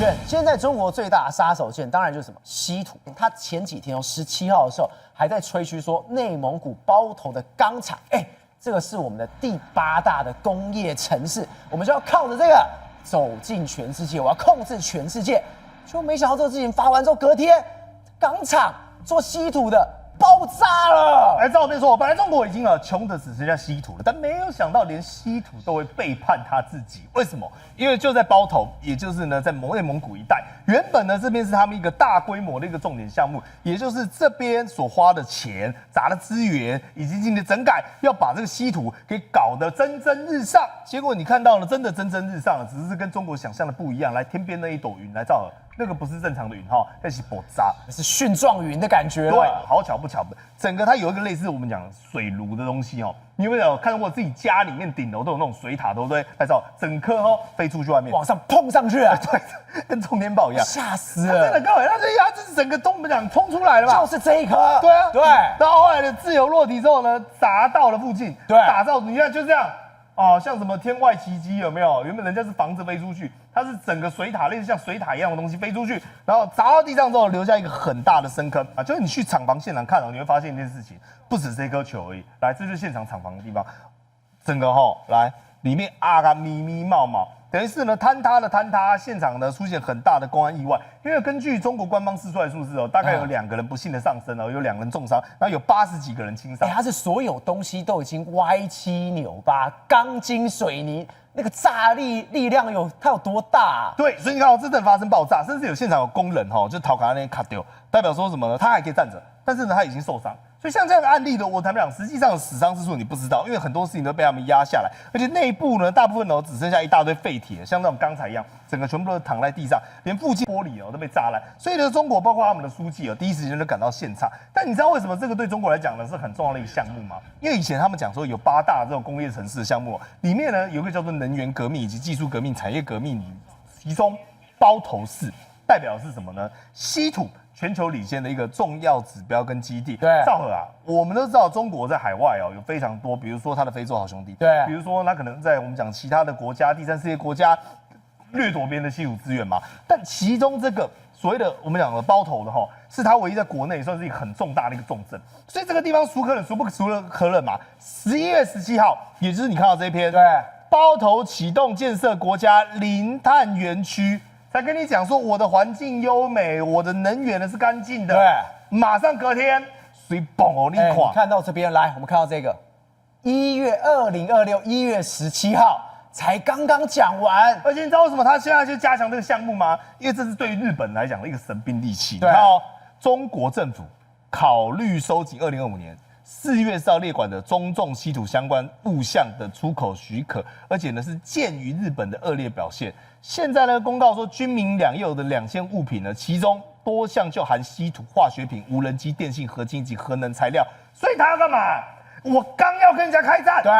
轩，现在中国最大的杀手锏当然就是什么稀土。他前几天17号的时候还在吹嘘说内蒙古包头的钢厂，这个是我们的第8大的工业城市，我们就要靠着这个走进全世界，我要控制全世界。就没想到这个事情发完之后，隔天钢厂做稀土的爆炸了。照片说，本来中国已经穷的只剩下稀土了，但没有想到连稀土都会背叛他自己。为什么？因为就在包头，也就是呢在内蒙古一带，原本呢这边是他们一个大规模的一个重点项目，也就是这边所花的钱、砸的资源以及进行整改，要把这个稀土给搞得蒸蒸日上。结果你看到了，真的蒸蒸日上了，只是跟中国想象的不一样。来，天边那一朵云来照了。那个不是正常的云哈，那是爆炸，是蕈状云的感觉。对，好巧不巧的，整个它有一个类似我们讲水炉的东西哦。你有没有看过自己家里面顶楼都有那种水塔，对不对？拍照，整颗飞出去外面，往上碰上去啊，对，跟冲天炮一样，吓死了！真的各位，它是整个我们讲冲出来了吧？就是这一颗，对啊，对。然后后来的自由落体之后呢，砸到了附近，对，打造你看就这样。哦，像什么天外奇迹有没有？原本人家是房子飞出去，它是整个水塔，类似像水塔一样的东西飞出去，然后砸到地上之后，留下一个很大的深坑啊！就是你去厂房现场看你会发现一件事情，不止这颗球而已。来，这就是现场厂房的地方，整个来里面密密冒冒。等于是呢，坍塌，现场呢出现很大的公安意外，因为根据中国官方释出来的数字大概有2个人不幸的上身有2人重伤，然后有80几个人轻伤。它是所有东西都已经歪七扭八，钢筋水泥那个炸力量它有多大？对，所以你看这阵发生爆炸，甚至有现场有工人就逃卡那边卡掉，代表说什么呢？他还可以站着，但是呢他已经受伤。所以像这样的案例呢，我坦白讲，实际上的死伤之数你不知道，因为很多事情都被他们压下来，而且内部呢，大部分只剩下一大堆废铁，像那种钢材一样，整个全部都躺在地上，连附近玻璃都被炸烂。所以呢，中国包括他们的书记第一时间就赶到现场。但你知道为什么这个对中国来讲呢是很重要的一个项目吗？因为以前他们讲说有8大这种工业城市的项目，里面呢有一个叫做能源革命以及技术革命、产业革命，其中包头市代表的是什么呢？稀土。全球领先的一个重要指标跟基地。对，兆和我们都知道中国在海外有非常多，比如说它的非洲好兄弟，对，比如说它可能在我们讲其他的国家、第三世界国家掠夺别人的稀土资源嘛。但其中这个所谓的我们讲的包头的是它唯一在国内算是一个很重大的一个重镇，所以这个地方孰可忍孰不可忍嘛。11月17号，也就是你看到这一篇，对，包头启动建设国家零碳园区。才跟你讲说我的环境优美，我的能源呢是干净的。对，马上隔天水崩你垮。看到这边来，我们看到这个2026 1月17号才刚刚讲完，而且你知道为什么他现在就加强这个项目吗？因为这是对于日本来讲的一个神兵利器。对，你看中国政府考虑收紧2025年4月是要列管的中重稀土相关物项的出口许可，而且呢是鉴于日本的恶劣表现。现在呢，公告说军民两用的2000物品呢，其中多项就含稀土、化学品、无人机、电信、合金以及核能材料。所以他要干嘛？我刚要跟人家开战，对，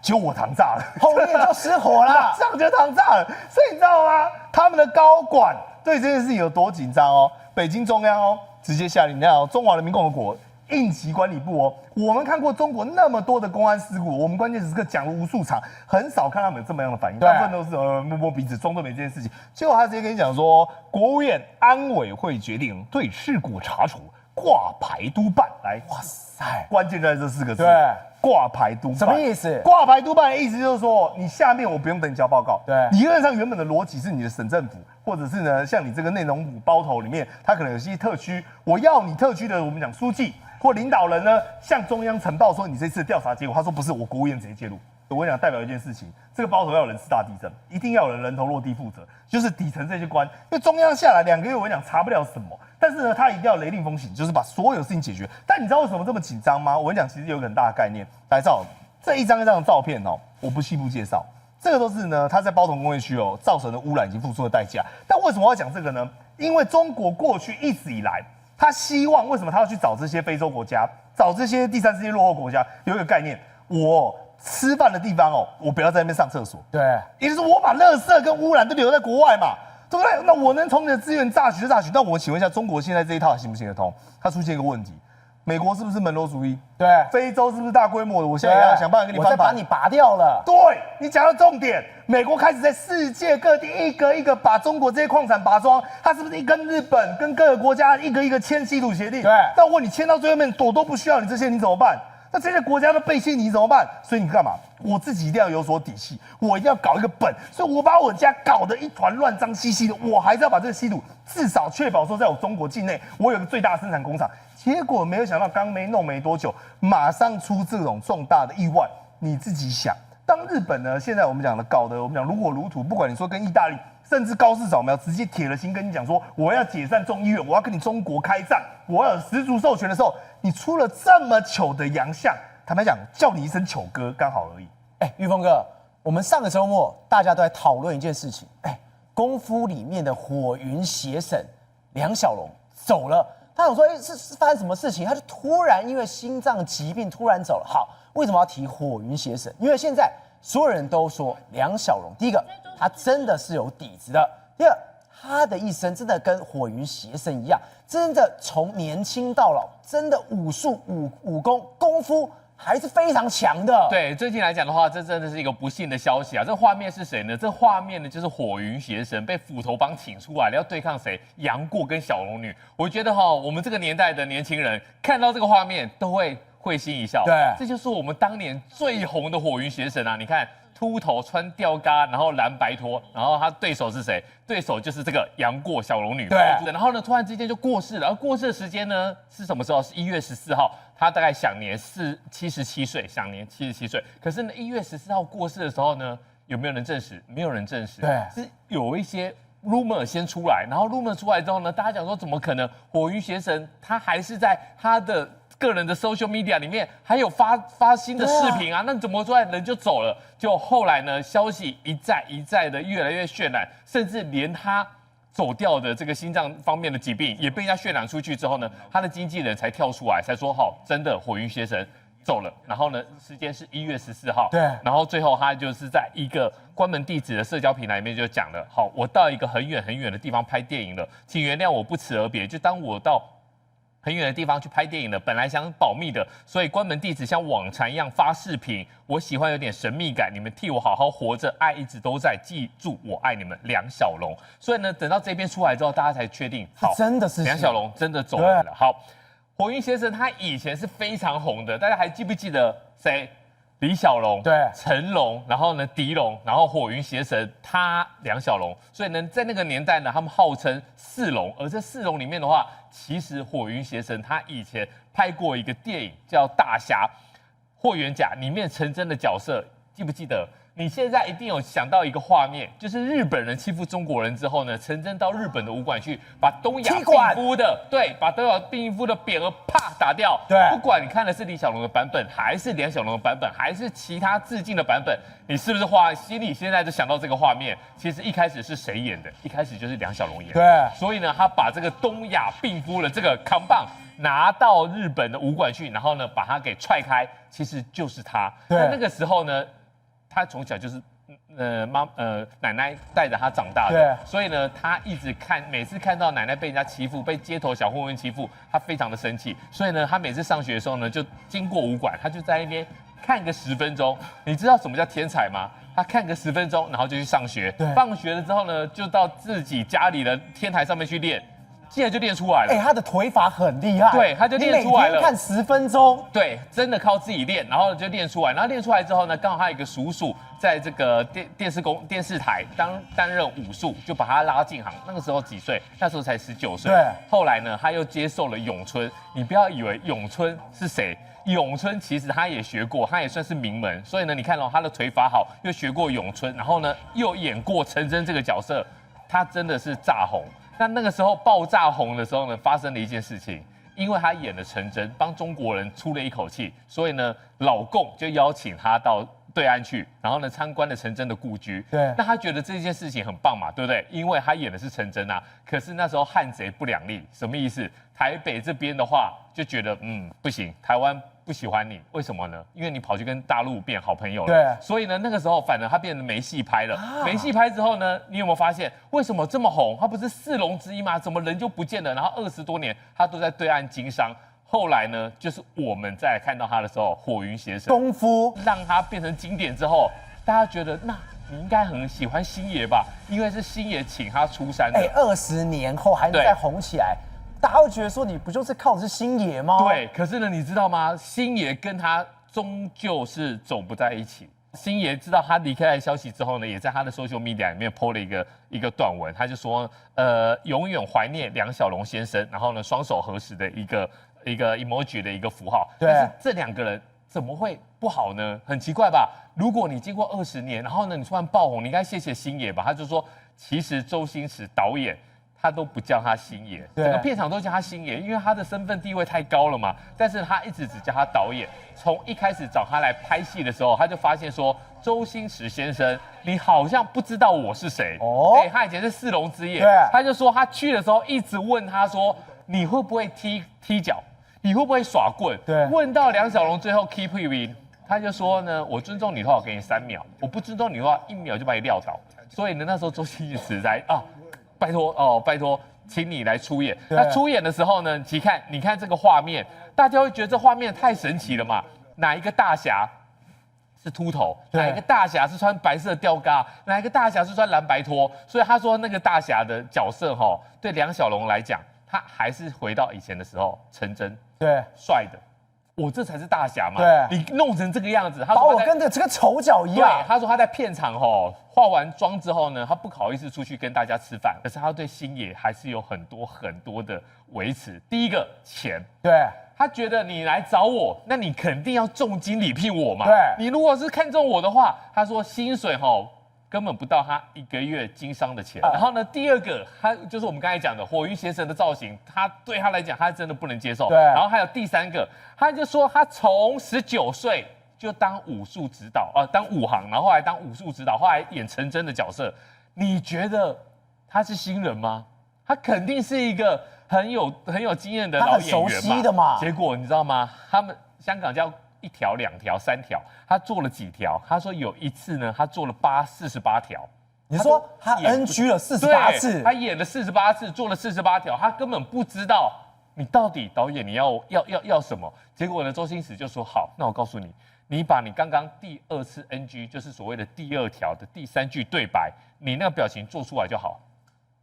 结果我膛炸了，后面就失火了，马上就膛炸了。所以你知道吗？他们的高管对这件事情有多紧张北京中央直接下令，你看中华人民共和国应急管理部我们看过中国那么多的公安事故，我们关键时刻讲了无数场，很少看他们有这么样的反应，大部分都是摸摸鼻子装作没这件事情。结果他直接跟你讲说，国务院安委会决定对事故查处，挂牌督办。来，哇塞，关键就在这4个字，对，挂牌督办。什么意思？挂牌督办的意思就是说，你下面我不用等你交报告，对，理论上原本的逻辑是你的省政府。或者是呢，像你这个内蒙古包头里面，它可能有些特区，我要你特区的我们讲书记或领导人呢，向中央呈报说你这次的调查结果，他说不是，我国务院直接介入。我跟你讲，代表一件事情，这个包头要有人事大地震，一定要有人人头落地负责，就是底层这些官，因为中央下来2个月，我跟你讲查不了什么，但是呢，他一定要雷厉风行，就是把所有事情解决。但你知道为什么这么紧张吗？我跟你讲，其实有一个很大的概念，来照这一张的照片我不细部介绍。这个都是呢，它在包头工业区造成的污染已经付出的代价。但为什么我要讲这个呢？因为中国过去一直以来，他希望为什么他要去找这些非洲国家，找这些第三世界落后国家，有一个概念，我吃饭的地方我不要在那边上厕所。对，也就是我把垃圾跟污染都留在国外嘛，对不对？那我能从你的资源榨取就榨取。那我请问一下，中国现在这一套行不行得通？它出现一个问题，美国是不是门罗主义？对，非洲是不是大规模的？我现在也要想办法给你翻盘。我再把你拔掉了。对，你讲到重点，美国开始在世界各地一个一个把中国这些矿产拔桩，它是不是跟日本、跟各个国家一个一个签稀土协定？对。但如果你签到最后面，我都不需要你这些，你怎么办？那这些国家都背信你怎么办？所以你干嘛？我自己一定要有所底气，我一定要搞一个本，所以我把我家搞得一团乱脏兮兮的，我还是要把这个稀土至少确保说在我中国境内，我有个最大的生产工厂。结果没有想到，刚弄没多久，马上出这种重大的意外。你自己想，当日本呢，现在我们讲的搞得我们讲如火如荼，不管你说跟意大利，甚至高市早苗直接铁了心跟你讲说，我要解散众议院，我要跟你中国开战，我要有十足授权的时候，你出了这么糗的洋相，坦白讲，叫你一声糗哥刚好而已。玉峰哥，我们上个周末大家都在讨论一件事情，功夫里面的火云邪神梁小龙走了。他想说，是发生什么事情？他就突然因为心脏疾病突然走了。好，为什么要提火云邪神？因为现在所有人都说梁小龙，第一个他真的是有底子的，第二他的一生真的跟火云邪神一样，真的从年轻到老，真的武术武功功夫还是非常强的。对，最近来讲的话，这真的是一个不幸的消息啊！这画面是谁呢？这画面呢就是火云邪神被斧头帮请出来了，要对抗谁？杨过跟小龙女。我觉得我们这个年代的年轻人看到这个画面都会心一笑。对，这就是我们当年最红的火云邪神啊！你看。秃头穿吊嘎，然后蓝白拖，然后他对手是谁？对手就是这个杨过小龙女。对，然后呢，突然之间就过世了。而过世的时间呢是什么时候？是1月14号，他大概享年77岁，享年77岁。可是呢，1月14号过世的时候呢，有没有人证实？没有人证实。对，是有一些 rumor 先出来，然后 rumor 出来之后呢，大家讲说怎么可能？火云邪神他还是在他的个人的 social media 里面还有发新的视频啊，那怎么出来人就走了？就后来呢，消息一再的越来越渲染，甚至连他走掉的这个心脏方面的疾病也被人家渲染出去之后呢，他的经纪人才跳出来，才说好，真的火云邪神走了。然后呢，时间是1月14号，对。然后最后他就是在一个关门地址的社交平台里面就讲了，好，我到一个很远很远的地方拍电影了，请原谅我不辞而别。就当我到很远的地方去拍电影了，本来想保密的，所以关门地址像往常一样发视频。我喜欢有点神秘感，你们替我好好活着，爱一直都在，记住我爱你们，梁小龙。所以呢，等到这边出来之后，大家才确定，好，真的是梁小龙真的走了。好，火云邪神他以前是非常红的，大家还记不记得谁？李小龙、对，成龙，然后呢，狄龙，然后火云邪神他梁小龙，所以呢，在那个年代呢，他们号称四龙。而这四龙里面的话，其实火云邪神他以前拍过一个电影叫《大侠霍元甲》，里面陈真的角色记不记得？你现在一定有想到一个画面，就是日本人欺负中国人之后呢，陈真到日本的武馆去，把东亚病夫的把东亚病夫的匾额啪打掉。对，不管你看的是李小龙的版本，还是梁小龙的版本，还是其他致敬的版本，你是不是心里现在就想到这个画面？其实一开始是谁演的？一开始就是梁小龙演的。对，所以呢，他把这个东亚病夫的这个扛棒拿到日本的武馆去，然后呢把它给踹开，其实就是他。那个时候呢，他从小就是奶奶带着他长大的，对，所以呢，他一直每次看到奶奶被人家欺负，被街头小混混欺负，他非常的生气。所以呢，他每次上学的时候呢，就经过武馆，他就在那边看个10分钟。你知道什么叫天才吗？他看个10分钟，然后就去上学。放学了之后呢，就到自己家里的天台上面去练。竟然就练出来了，他的腿法很厉害，对，他就练出来了。看10分钟，对，真的靠自己练，然后就练出来。然后练出来之后呢，刚好他有一个叔叔在这个电视台担任武术，就把他拉进行。那个时候几岁？那时候才19岁。对。后来呢，他又接受了咏春。你不要以为咏春是谁，咏春其实他也学过，他也算是名门。所以呢，你看他的腿法好，又学过咏春，然后呢又演过陈真这个角色，他真的是炸红。那个时候爆炸红的时候呢，发生了一件事情，因为他演了陈真，帮中国人出了一口气，所以呢，老共就邀请他到对岸去，然后呢参观了陈真的故居。对，那他觉得这件事情很棒嘛，对不对？因为他演的是陈真啊。可是那时候汉贼不两立，什么意思？台北这边的话就觉得不行，台湾不喜欢你，为什么呢？因为你跑去跟大陆变好朋友了。对，所以呢，那个时候反而他变得没戏拍了。没戏拍之后呢，你有没有发现为什么这么红？他不是4龙之一吗？怎么人就不见了？然后20多年他都在对岸经商。后来呢，就是我们再看到他的时候，火云邪神功夫让他变成经典之后，大家觉得那你应该很喜欢星爷吧？因为是星爷请他出山的。 20年后还能再红起来，大家会觉得说你不就是靠的是星爷吗？对，可是呢，你知道吗？星爷跟他终究是走不在一起。星爷知道他离开的消息之后呢，也在他的 social media 里面 po 了一个短文，他就说，永远怀念梁小龙先生，然后呢，双手合十的一个 emoji 的一个符号。对，但是这两个人怎么会不好呢？很奇怪吧？如果你经过20年，然后呢，你突然爆红，你应该谢谢星爷吧？他就说，其实周星驰导演。他都不叫他星爷，整个片场都叫他星爷，因为他的身份地位太高了嘛。但是他一直只叫他导演。从一开始找他来拍戏的时候，他就发现说，周星驰先生，你好像不知道我是谁。哦，他以前是四龙之夜，他就说他去的时候一直问他说，你会不会踢脚？你会不会耍棍？对，问到梁小龙最后 keep win， 他就说呢，我尊重你的话，我给你3秒；我不尊重你的话，1秒就把你撂倒。所以呢，那时候周星驰在拜托，请你来出演。那出演的时候呢，你看这个画面，大家会觉得这画面太神奇了嘛？哪一个大侠是秃头？哪一个大侠是穿白色吊嘎？哪一个大侠是穿蓝白拖？所以他说那个大侠的角色对梁小龙来讲，他还是回到以前的时候，陈真，对，帅的。我这才是大侠嘛！对，你弄成这个样子，他把我跟这个丑角一样。对，他说他在片场化完妆之后呢，他不好意思出去跟大家吃饭，可是他对星爷还是有很多的维持。第一个钱，对，他觉得你来找我，那你肯定要重金礼聘我嘛。对，你如果是看中我的话，他说薪水根本不到他1个月经商的钱。然后呢，第二个，他就是我们刚才讲的火云邪神的造型，他对他来讲，他真的不能接受。对。然后还有第3个，他就说他从19岁就当武术指导当武行，然后后来当武术指导，后来演陈真的角色。你觉得他是新人吗？他肯定是一个很有经验的老演员嘛。他很熟悉的嘛。结果你知道吗？他们香港叫1条、2条、3条，他做了几条？他说有一次呢，他做了48条。你说他 NG 了48次，他演了48次，做了48条，他根本不知道你到底导演你要什么。结果呢，周星驰就说好，那我告诉你，你把你刚刚第2次 NG， 就是所谓的第2条的第3句对白，你那个表情做出来就好。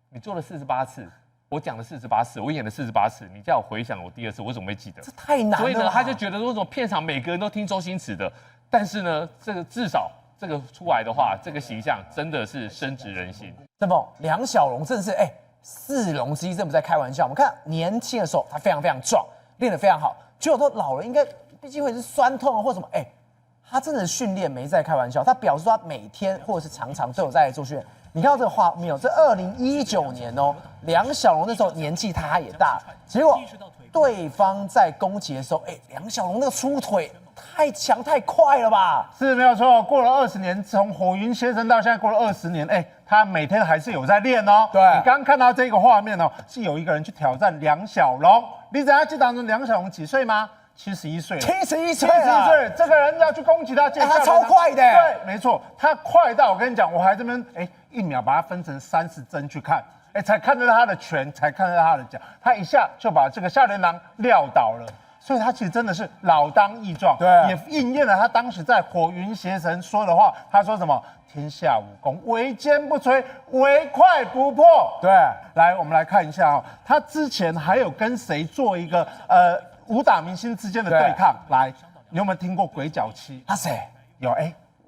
你做了48次。我讲了48次，我演了48次，你叫我回想我第2次，我怎么会记得？这太难了。所以呢，他就觉得说，什么片场每个人都听周星驰的，但是呢，这个至少这个出来的话，这个形象真的是深植人心。那么梁小龙真的是4龙之一，真不在开玩笑。我们看年轻的时候，他非常壮，练得非常好。结果都老了，应该毕竟会是酸痛或什么，他真的训练没在开玩笑。他表示说他每天或者是常常都有在做训练。你看到这个画面这2019年梁小龙那时候年纪他也大，结果对方在攻击的时候，梁小龙那个出腿太强太快了吧？是没有错，过了20年，从火云邪神到现在过了20年，他每天还是有在练哦。对，你刚刚看到这个画面是有一个人去挑战梁小龙，你知道他记得梁小龙几岁吗？71岁了，71岁，71岁，这个人要去攻击他，他超快的，对，没错，他快到我跟你讲，我还这边1秒把它分成30帧去看，才看得到他的拳，才看得到他的脚，他一下就把这个少年郎撂倒了。所以他其实真的是老当益壮，对，也应验了他当时在火云邪神说的话。他说什么？天下武功，唯坚不摧，唯快不破。对，来，我们来看一下他之前还有跟谁做一个武打明星之间的对抗？来，你有没有听过鬼脚七？他谁？有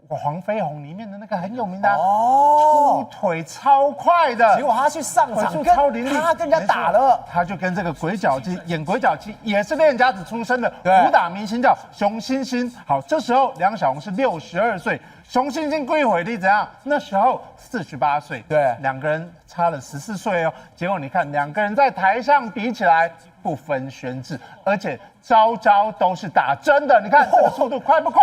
黄飞鸿里面的那个很有名的出腿超快的，结果他去上场超凌厉，他跟人家打了，他就跟这个鬼脚七演鬼脚七，也是练家子出身的武打明星叫熊欣欣。好，这时候梁小龙是62岁，熊欣欣归回力怎样？那时候48岁，对，两个人差了14岁哦。结果你看两个人在台上比起来不分轩轾，而且招招都是打真的。你看这个速度快不快？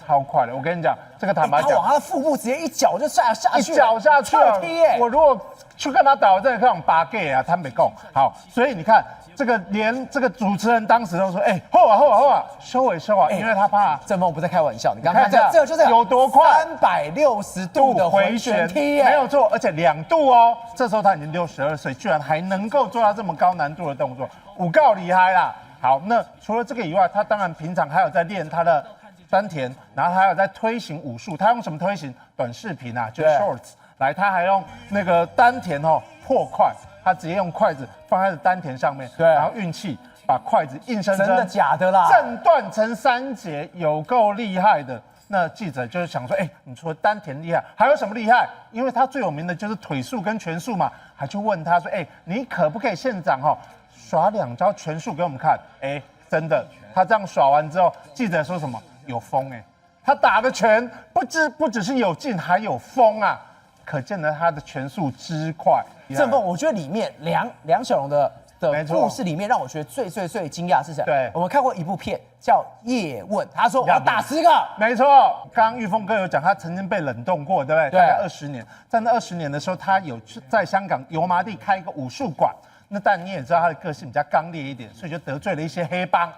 超快的，我跟你讲，这个坦白讲，他往他的腹部直接一脚就下去，一脚下去了。我如果去跟他打，我真的看八 G 啊，他没够好。所以你看，这个连这个主持人当时都说，后啊，收尾，因为他怕。郑峰不在开玩笑，你刚看这就是有多快，360度的回旋踢，没有错，而且2度哦。这时候他已经62岁，居然还能够做到这么高难度的动作，有够厉害啦。好，那除了这个以外，他当然平常还有在练他的丹田，然后他还有在推行武术。他用什么推行？短视频啊，就是 shorts。来，他还用那个丹田破筷，他直接用筷子放在丹田上面，对，然后运气把筷子硬生生真的假的啦？震断成3节，有够厉害的。那记者就是想说，你除了丹田厉害，还有什么厉害？因为他最有名的就是腿术跟拳术嘛，还去问他说，你可不可以现场耍2招拳术给我们看？真的，他这样耍完之后，记者说什么？有风他打的拳不只是有劲，还有风啊，可见了他的拳术之快。郑凤，我觉得里面梁小龙的故事里面，让我觉得最惊讶是什么？对，我们看过一部片叫《叶问》，他说我要打10个。没错，刚刚玉峰哥有讲，他曾经被冷冻过，对不对？对，大概20年。在那20年的时候，他有在香港油麻地开一个武术馆。那但你也知道他的个性比较刚烈一点，所以就得罪了一些黑帮。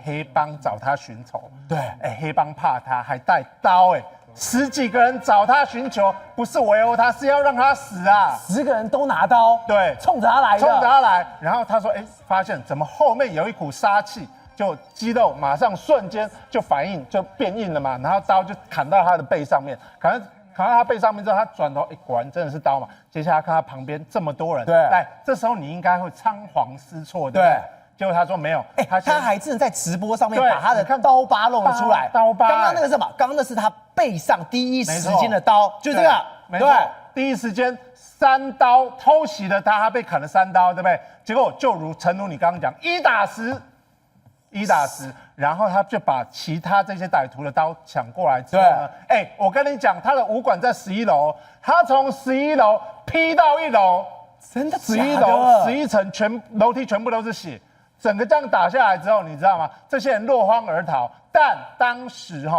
黑帮找他寻仇，对，黑帮怕他，还带刀，10几个人找他寻求，不是围殴他，是要让他死啊！10个人都拿刀，对，冲着他来的，冲着他来。然后他说，发现怎么后面有一股杀气，就肌肉马上瞬间就反应，就变硬了嘛。然后刀就砍到他的背上面，砍到他背上面之后，他转头，果然真的是刀嘛。接下来看他旁边这么多人，对，来，这时候你应该会仓皇失措，对不对？结果他说没有，他还真的在直播上面把他的刀疤露了出来。刀疤，刚刚那个是什么？刚刚那是他背上第一时间的刀，就这个，没错，第一时间3刀偷袭了他被砍了3刀，对不对？结果诚如你刚刚讲，1打10，然后他就把其他这些歹徒的刀抢过来之后呢，我跟你讲，他的武馆在11楼，他从11楼劈到1楼，真的11楼11层楼梯全部都是血。整个这样打下来之后，你知道吗？这些人落荒而逃。但当时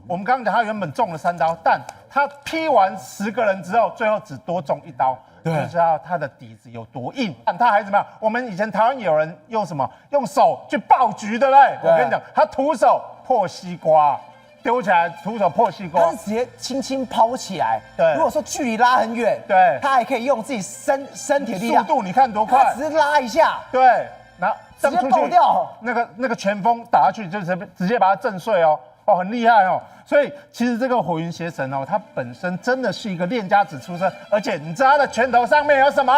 我们刚刚讲他原本中了3刀，但他劈完10个人之后，最后只多中1刀，就知道他的底子有多硬。但他还怎么样？我们以前台湾有人用什么？用手去爆菊，对不对？我跟你讲，他徒手破西瓜，丢起来徒手破西瓜，他是直接轻轻抛起来。对，如果说距离拉很远，对，他还可以用自己身体力量，速度你看多快，他只是拉一下，对。然后直接爆掉，那个拳风打下去就直接把它震碎很厉害所以其实这个火云邪神他本身真的是一个练家子出身，而且你知道他的拳头上面有什么？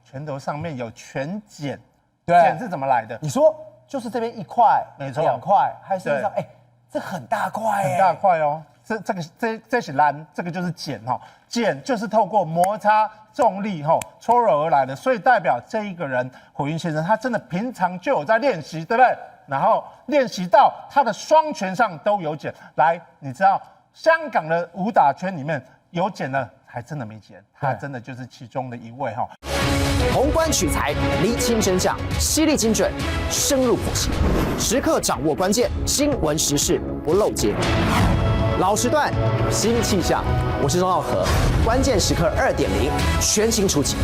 拳头上面有拳茧，茧是怎么来的？你说就是这边1块，没错，2块，还是上这很大块，很大块这是蓝，这个就是茧茧就是透过摩擦重力搓揉而来的，所以代表这一个人火云邪神他真的平常就有在练习，对不对？然后练习到他的双拳上都有茧。来，你知道香港的武打圈里面有茧的还真的没几人，他真的就是其中的一位宏观取材，厘清真相，犀利精准，深入剖析，时刻掌握关键新闻时事，不漏接。老时段，新气象，我是钟浩和，关键时刻2.0，全新出击。